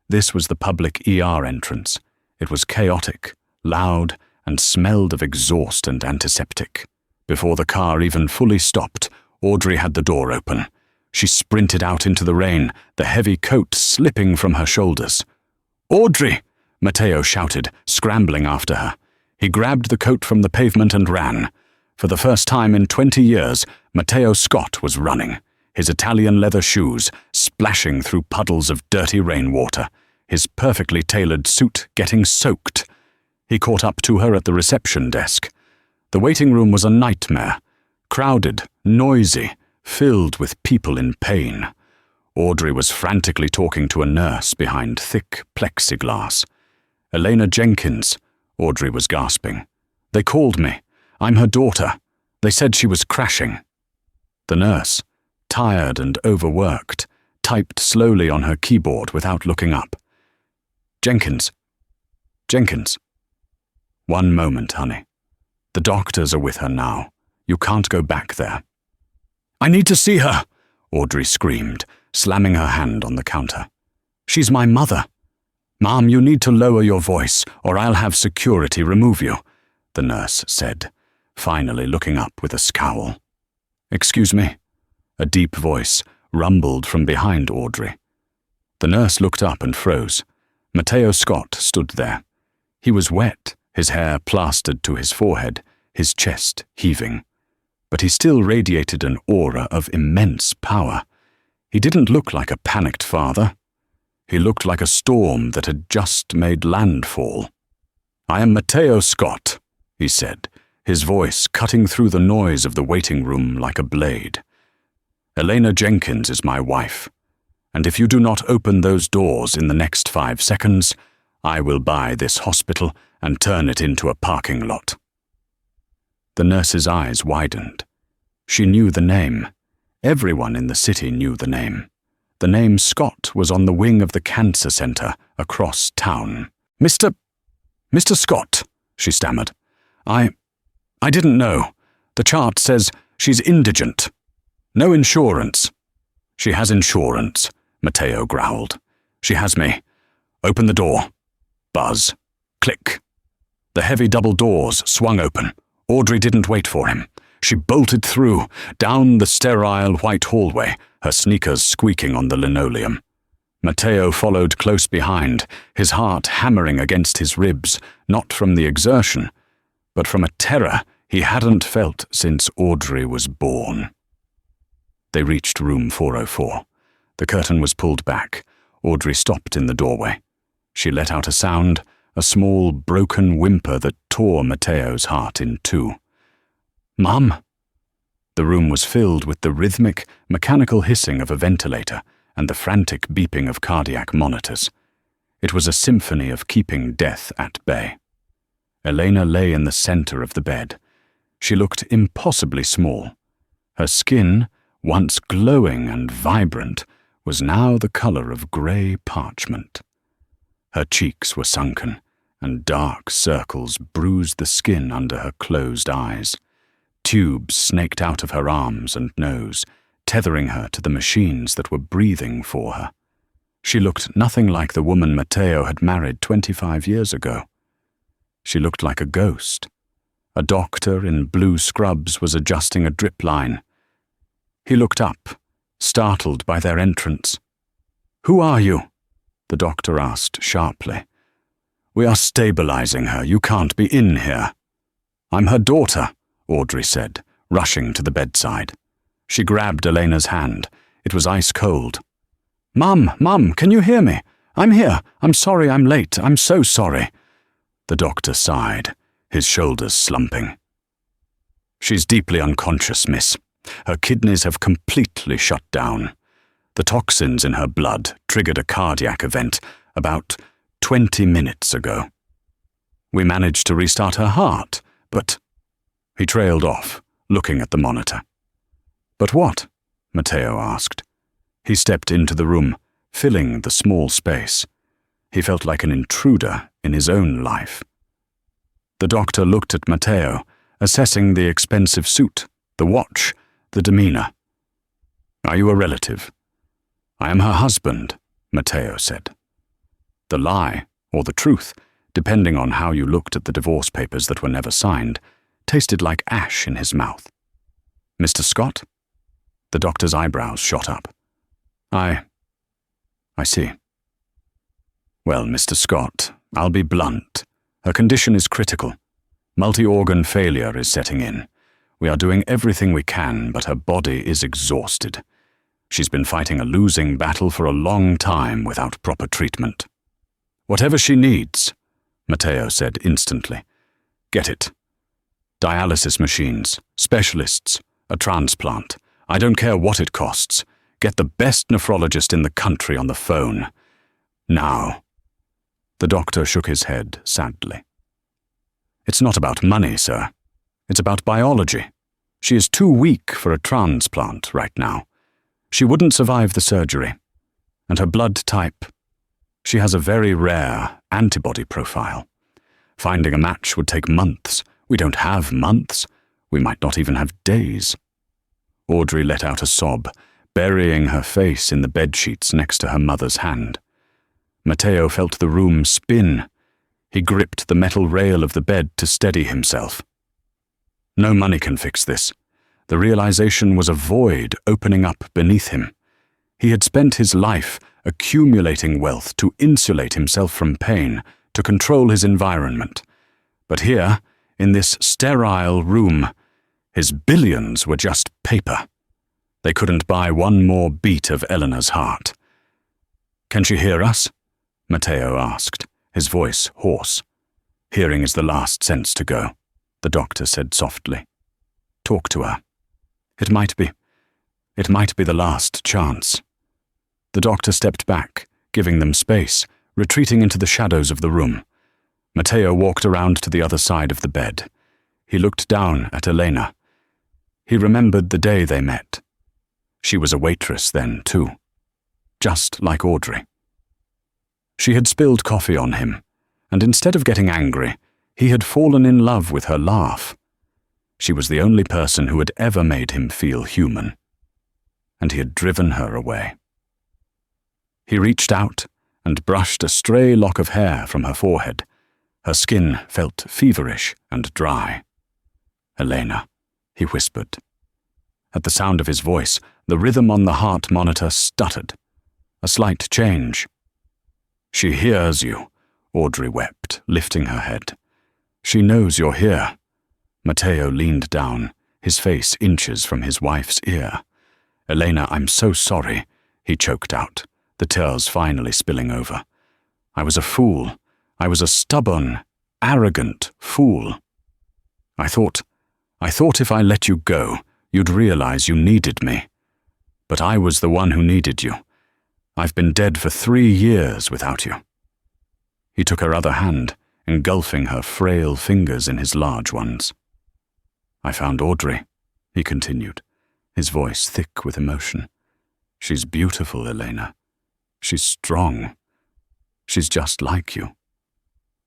This was the public ER entrance. It was chaotic, loud, and smelled of exhaust and antiseptic. Before the car even fully stopped, Audrey had the door open. She sprinted out into the rain, the heavy coat slipping from her shoulders. "Audrey!" Matteo shouted, scrambling after her. He grabbed the coat from the pavement and ran. For the first time in 20 years, Matteo Scott was running, his Italian leather shoes splashing through puddles of dirty rainwater, his perfectly tailored suit getting soaked. He caught up to her at the reception desk. The waiting room was a nightmare, crowded, noisy, filled with people in pain. Audrey was frantically talking to a nurse behind thick plexiglass. "Elena Jenkins," Audrey was gasping. "They called me. I'm her daughter. They said she was crashing." The nurse, tired and overworked, typed slowly on her keyboard without looking up. Jenkins. "One moment, honey. The doctors are with her now. You can't go back there." "I need to see her," Audrey screamed, slamming her hand on the counter. "She's my mother." "Mom, you need to lower your voice, or I'll have security remove you," the nurse said, finally looking up with a scowl. "Excuse me?" A deep voice rumbled from behind Audrey. The nurse looked up and froze. Matteo Scott stood there. He was wet, his hair plastered to his forehead, his chest heaving. But he still radiated an aura of immense power. He didn't look like a panicked father. He looked like a storm that had just made landfall. "I am Matteo Scott," he said, his voice cutting through the noise of the waiting room like a blade. "Elena Jenkins is my wife, and if you do not open those doors in the next 5 seconds, I will buy this hospital and turn it into a parking lot." The nurse's eyes widened. She knew the name. Everyone in the city knew the name. The name Scott was on the wing of the cancer center across town. Mr. Scott," she stammered. I didn't know. The chart says she's indigent. No insurance." "She has insurance," Matteo growled. "She has me. Open the door." Buzz. Click. The heavy double doors swung open. Audrey didn't wait for him. She bolted through, down the sterile white hallway, her sneakers squeaking on the linoleum. Matteo followed close behind, his heart hammering against his ribs, not from the exertion, but from a terror he hadn't felt since Audrey was born. They reached room 404. The curtain was pulled back. Audrey stopped in the doorway. She let out a sound, a small, broken whimper that tore Matteo's heart in two. "Mum!" The room was filled with the rhythmic, mechanical hissing of a ventilator and the frantic beeping of cardiac monitors. It was a symphony of keeping death at bay. Elena lay in the center of the bed. She looked impossibly small. Her skin, once glowing and vibrant, was now the color of grey parchment. Her cheeks were sunken, and dark circles bruised the skin under her closed eyes. Tubes snaked out of her arms and nose, tethering her to the machines that were breathing for her. She looked nothing like the woman Matteo had married 25 years ago. She looked like a ghost. A doctor in blue scrubs was adjusting a drip line. He looked up, startled by their entrance. "Who are you?" the doctor asked sharply. "We are stabilizing her. You can't be in here." "I'm her daughter," Audrey said, rushing to the bedside. She grabbed Elena's hand. It was ice cold. Mum, can you hear me? I'm here. I'm sorry I'm late. I'm so sorry." The doctor sighed, his shoulders slumping. "She's deeply unconscious, miss. Her kidneys have completely shut down. The toxins in her blood triggered a cardiac event about 20 minutes ago. We managed to restart her heart, but—" He trailed off, looking at the monitor. "But what?" Matteo asked. He stepped into the room, filling the small space. He felt like an intruder in his own life. The doctor looked at Matteo, assessing the expensive suit, the watch, the demeanor. "Are you a relative?" "I am her husband," Matteo said. The lie, or the truth, depending on how you looked at the divorce papers that were never signed, tasted like ash in his mouth. "Mr. Scott?" The doctor's eyebrows shot up. I see. Well, Mr. Scott, I'll be blunt. Her condition is critical. Multi-organ failure is setting in. We are doing everything we can, but her body is exhausted. She's been fighting a losing battle for a long time without proper treatment. Whatever she needs, Matteo said instantly. Get it. Dialysis machines, specialists, a transplant. I don't care what it costs. Get the best nephrologist in the country on the phone. Now. The doctor shook his head sadly. It's not about money, sir. It's about biology. She is too weak for a transplant right now. She wouldn't survive the surgery. And her blood type, she has a very rare antibody profile. Finding a match would take months. We don't have months. We might not even have days. Audrey let out a sob, burying her face in the bedsheets next to her mother's hand. Matteo felt the room spin. He gripped the metal rail of the bed to steady himself. No money can fix this. The realization was a void opening up beneath him. He had spent his life accumulating wealth to insulate himself from pain, to control his environment. But here, in this sterile room, his billions were just paper. They couldn't buy one more beat of Eleanor's heart. Can she hear us? Matteo asked, his voice hoarse. Hearing is the last sense to go, the doctor said softly. Talk to her. It might be the last chance. The doctor stepped back, giving them space, retreating into the shadows of the room. Matteo walked around to the other side of the bed. He looked down at Elena. He remembered the day they met. She was a waitress then, too. Just like Audrey. She had spilled coffee on him, and instead of getting angry, he had fallen in love with her laugh. She was the only person who had ever made him feel human. And he had driven her away. He reached out and brushed a stray lock of hair from her forehead. Her skin felt feverish and dry. Elena, he whispered. At the sound of his voice, the rhythm on the heart monitor stuttered. A slight change. She hears you, Audrey wept, lifting her head. She knows you're here. Matteo leaned down, his face inches from his wife's ear. Elena, I'm so sorry, he choked out, the tears finally spilling over. I was a fool. I was a stubborn, arrogant fool. I thought if I let you go, you'd realize you needed me. But I was the one who needed you. I've been dead for 3 years without you. He took her other hand, engulfing her frail fingers in his large ones. I found Audrey, he continued, his voice thick with emotion. She's beautiful, Elena. She's strong. She's just like you.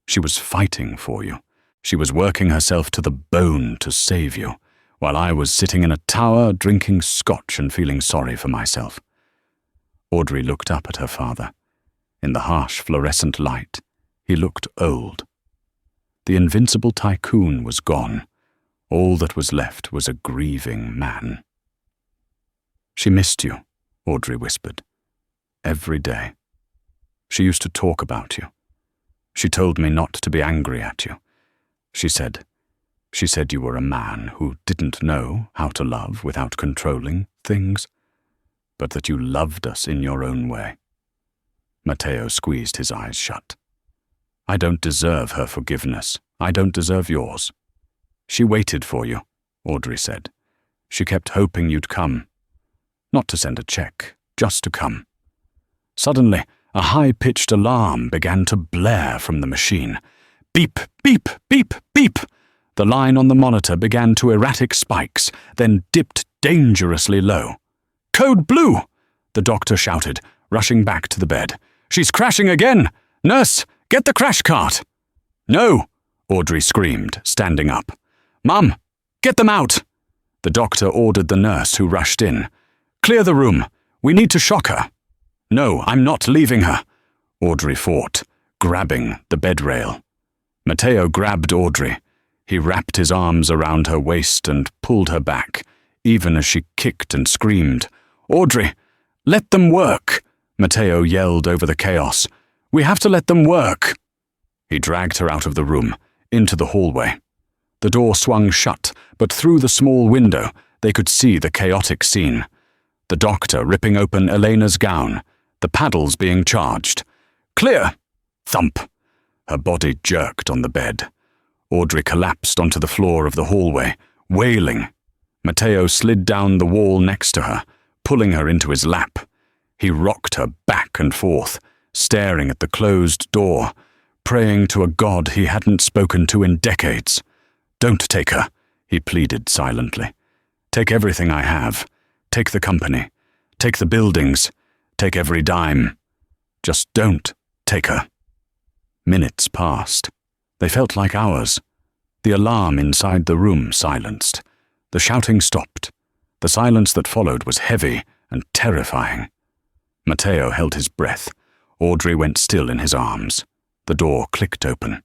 She was fighting for you. She was working herself to the bone to save you, while I was sitting in a tower drinking scotch and feeling sorry for myself. Audrey looked up at her father. In the harsh fluorescent light, he looked old. The invincible tycoon was gone. All that was left was a grieving man. "She missed you," Audrey whispered. "Every day. She used to talk about you. She told me not to be angry at you. She said you were a man who didn't know how to love without controlling things, but that you loved us in your own way." Matteo squeezed his eyes shut. "I don't deserve her forgiveness. I don't deserve yours." "She waited for you," Audrey said. "She kept hoping you'd come. Not to send a check, just to come." Suddenly, a high-pitched alarm began to blare from the machine. Beep, beep, beep, beep. The line on the monitor began to erratic spikes, then dipped dangerously low. "Code blue!" the doctor shouted, rushing back to the bed. "She's crashing again! Nurse, get the crash cart!" "No!" Audrey screamed, standing up. "Mum, get them out!" The doctor ordered the nurse, who rushed in. "Clear the room. We need to shock her." "No, I'm not leaving her," Audrey fought, grabbing the bed rail. Matteo grabbed Audrey. He wrapped his arms around her waist and pulled her back, even as she kicked and screamed. "Audrey, let them work!" Matteo yelled over the chaos. "We have to let them work!" He dragged her out of the room, into the hallway. The door swung shut, but through the small window they could see the chaotic scene. The doctor ripping open Elena's gown, the paddles being charged. "Clear!" Thump! Her body jerked on the bed. Audrey collapsed onto the floor of the hallway, wailing. Matteo slid down the wall next to her, pulling her into his lap. He rocked her back and forth, staring at the closed door, praying to a god he hadn't spoken to in decades. "Don't take her," he pleaded silently. "Take everything I have. Take the company. Take the buildings. Take every dime. Just don't take her." Minutes passed. They felt like hours. The alarm inside the room silenced. The shouting stopped. The silence that followed was heavy and terrifying. Matteo held his breath. Audrey went still in his arms. The door clicked open.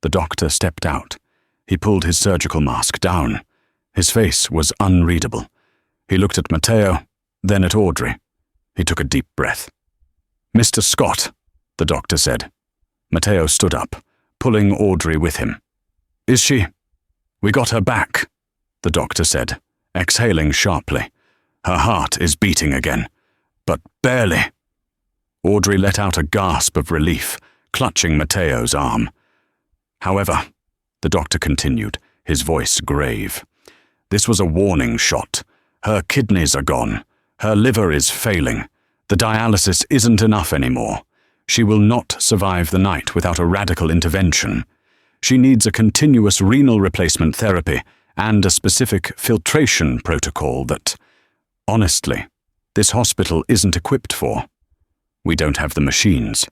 The doctor stepped out. He pulled his surgical mask down. His face was unreadable. He looked at Matteo, then at Audrey. He took a deep breath. "Mr. Scott," the doctor said. Matteo stood up, pulling Audrey with him. "Is she?" "We got her back," the doctor said, exhaling sharply. "Her heart is beating again, but barely." Audrey let out a gasp of relief, clutching Matteo's arm. "However," the doctor continued, his voice grave, "this was a warning shot. Her kidneys are gone. Her liver is failing. The dialysis isn't enough anymore. She will not survive the night without a radical intervention. She needs a continuous renal replacement therapy and a specific filtration protocol that, honestly, this hospital isn't equipped for. We don't have the machines.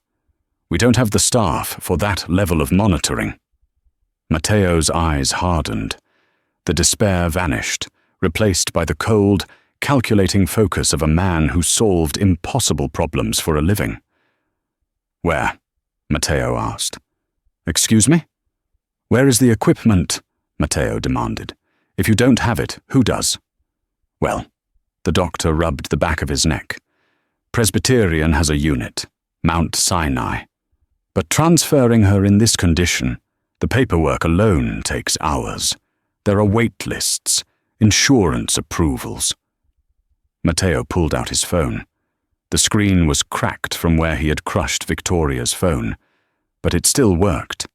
We don't have the staff for that level of monitoring." Matteo's eyes hardened. The despair vanished, replaced by the cold, calculating focus of a man who solved impossible problems for a living. "Where?" Matteo asked. "Excuse me?" "Where is the equipment?" Matteo demanded. "If you don't have it, who does?" "Well," the doctor rubbed the back of his neck. "Presbyterian has a unit, Mount Sinai. But transferring her in this condition, the paperwork alone takes hours. There are wait lists, insurance approvals." Matteo pulled out his phone. The screen was cracked from where he had crushed Victoria's phone, but it still worked.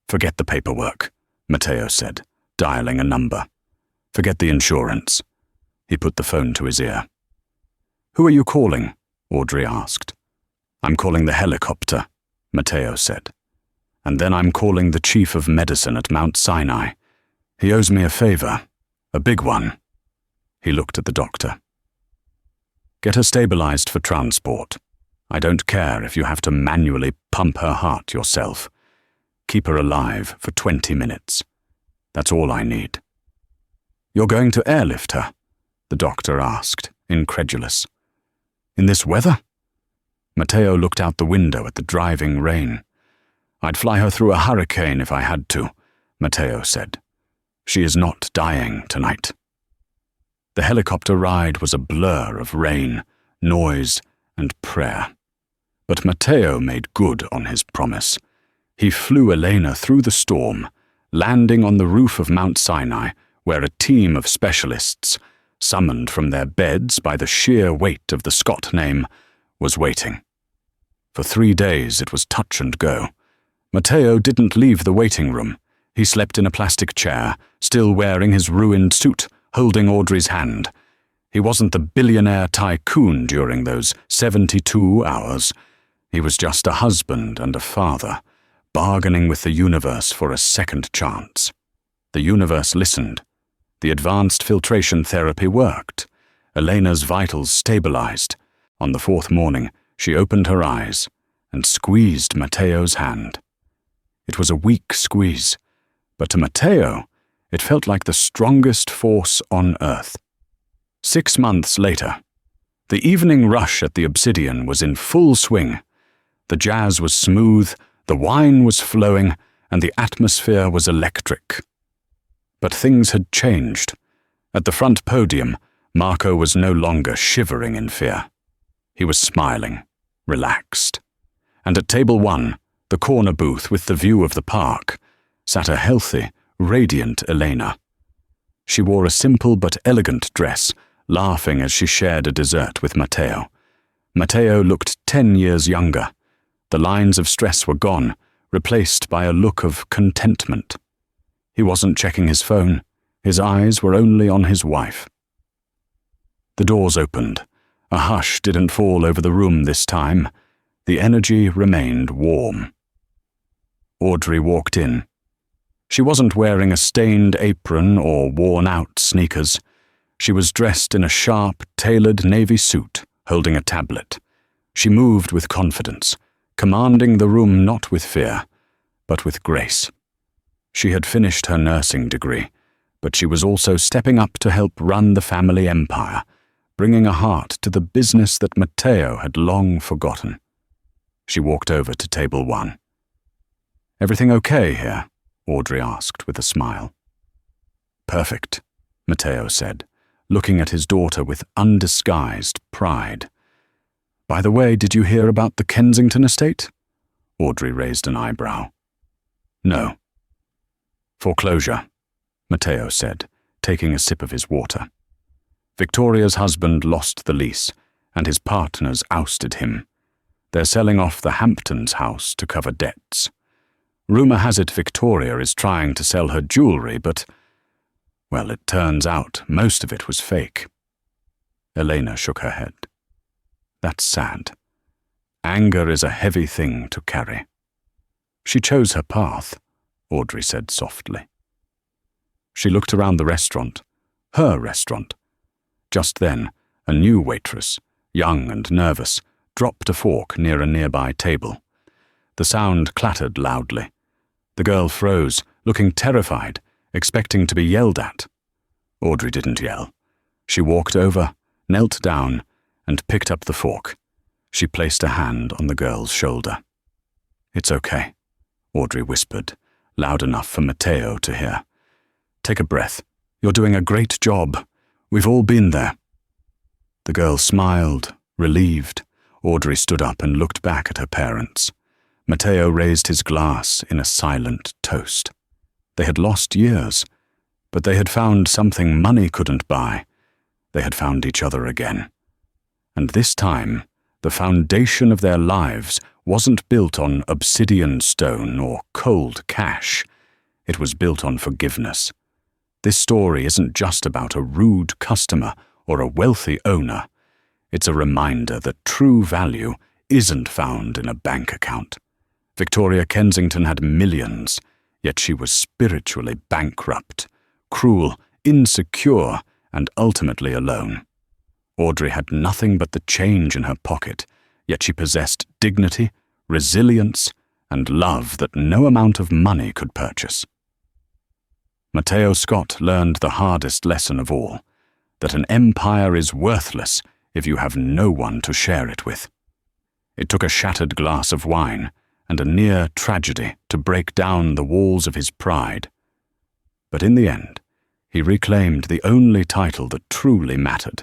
"Forget the paperwork," Matteo said, dialing a number. "Forget the insurance." He put the phone to his ear. "Who are you calling?" Audrey asked. "I'm calling the helicopter," Matteo said. "And then I'm calling the chief of medicine at Mount Sinai. He owes me a favor, a big one." He looked at the doctor. "Get her stabilized for transport. I don't care if you have to manually pump her heart yourself. Keep her alive for 20 minutes. That's all I need." "You're going to airlift her?" the doctor asked, incredulous. "In this weather?" Matteo looked out the window at the driving rain. I'd fly her through a hurricane if I had to, Matteo said. She is not dying tonight. The helicopter ride was a blur of rain, noise, and prayer. But Matteo made good on his promise. He flew Elena through the storm, landing on the roof of Mount Sinai, where a team of specialists, summoned from their beds by the sheer weight of the Scott name, was waiting. For 3 days it was touch and go. Matteo didn't leave the waiting room. He slept in a plastic chair, still wearing his ruined suit, holding Audrey's hand. He wasn't the billionaire tycoon during those 72 hours. He was just a husband and a father, bargaining with the universe for a second chance. The universe listened. The advanced filtration therapy worked. Elena's vitals stabilized. On the 4th morning, she opened her eyes and squeezed Matteo's hand. It was a weak squeeze, but to Matteo, it felt like the strongest force on earth. 6 months later, the evening rush at the Obsidian was in full swing. The jazz was smooth, the wine was flowing, and the atmosphere was electric. But things had changed. At the front podium, Marco was no longer shivering in fear. He was smiling, relaxed. And at table 1, the corner booth with the view of the park, sat a healthy, radiant Elena. She wore a simple but elegant dress, laughing as she shared a dessert with Matteo. Matteo looked 10 years younger. The lines of stress were gone, replaced by a look of contentment. He wasn't checking his phone. His eyes were only on his wife. The doors opened. A hush didn't fall over the room this time. The energy remained warm. Audrey walked in. She wasn't wearing a stained apron or worn-out sneakers. She was dressed in a sharp, tailored navy suit, holding a tablet. She moved with confidence, commanding the room not with fear, but with grace. She had finished her nursing degree, but she was also stepping up to help run the family empire, bringing a heart to the business that Matteo had long forgotten. She walked over to table 1. "Everything okay here?" Audrey asked with a smile. "Perfect," Matteo said, looking at his daughter with undisguised pride. "By the way, did you hear about the Kensington estate?" Audrey raised an eyebrow. "No." "Foreclosure," Matteo said, taking a sip of his water. "Victoria's husband lost the lease, and his partners ousted him. They're selling off the Hamptons house to cover debts. Rumor has it Victoria is trying to sell her jewelry, but, well, it turns out most of it was fake." Elena shook her head. "That's sad. Anger is a heavy thing to carry." "She chose her path," Audrey said softly. She looked around the restaurant, her restaurant. Just then, a new waitress, young and nervous, dropped a fork near a nearby table. The sound clattered loudly. The girl froze, looking terrified, expecting to be yelled at. Audrey didn't yell. She walked over, knelt down, and picked up the fork. She placed a hand on the girl's shoulder. "It's okay," Audrey whispered, loud enough for Matteo to hear. "Take a breath. You're doing a great job. We've all been there." The girl smiled, relieved. Audrey stood up and looked back at her parents. Matteo raised his glass in a silent toast. They had lost years, but they had found something money couldn't buy. They had found each other again. And this time, the foundation of their lives wasn't built on obsidian stone or cold cash. It was built on forgiveness. This story isn't just about a rude customer or a wealthy owner. It's a reminder that true value isn't found in a bank account. Victoria Kensington had millions, yet she was spiritually bankrupt, cruel, insecure, and ultimately alone. Audrey had nothing but the change in her pocket, yet she possessed dignity, resilience, and love that no amount of money could purchase. Matteo Scott learned the hardest lesson of all, that an empire is worthless if you have no one to share it with. It took a shattered glass of wine and a near tragedy to break down the walls of his pride. But in the end, he reclaimed the only title that truly mattered: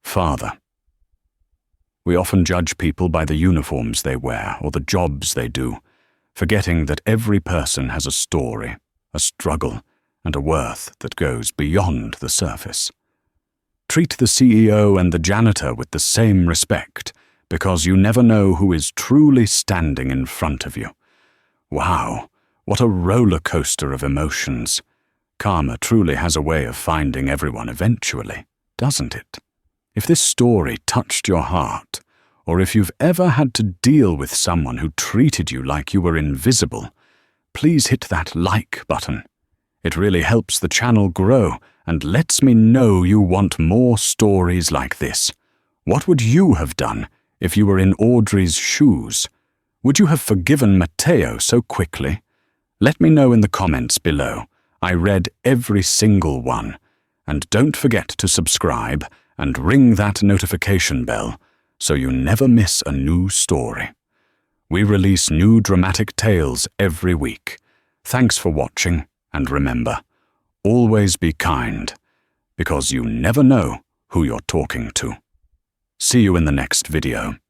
father. We often judge people by the uniforms they wear or the jobs they do, forgetting that every person has a story, a struggle, and a worth that goes beyond the surface. Treat the CEO and the janitor with the same respect, because you never know who is truly standing in front of you. Wow, what a roller coaster of emotions. Karma truly has a way of finding everyone eventually, doesn't it? If this story touched your heart, or if you've ever had to deal with someone who treated you like you were invisible, please hit that like button. It really helps the channel grow and lets me know you want more stories like this. What would you have done if you were in Audrey's shoes? Would you have forgiven Matteo so quickly? Let me know in the comments below. I read every single one. And don't forget to subscribe and ring that notification bell so you never miss a new story. We release new dramatic tales every week. Thanks for watching, and remember, always be kind, because you never know who you're talking to. See you in the next video.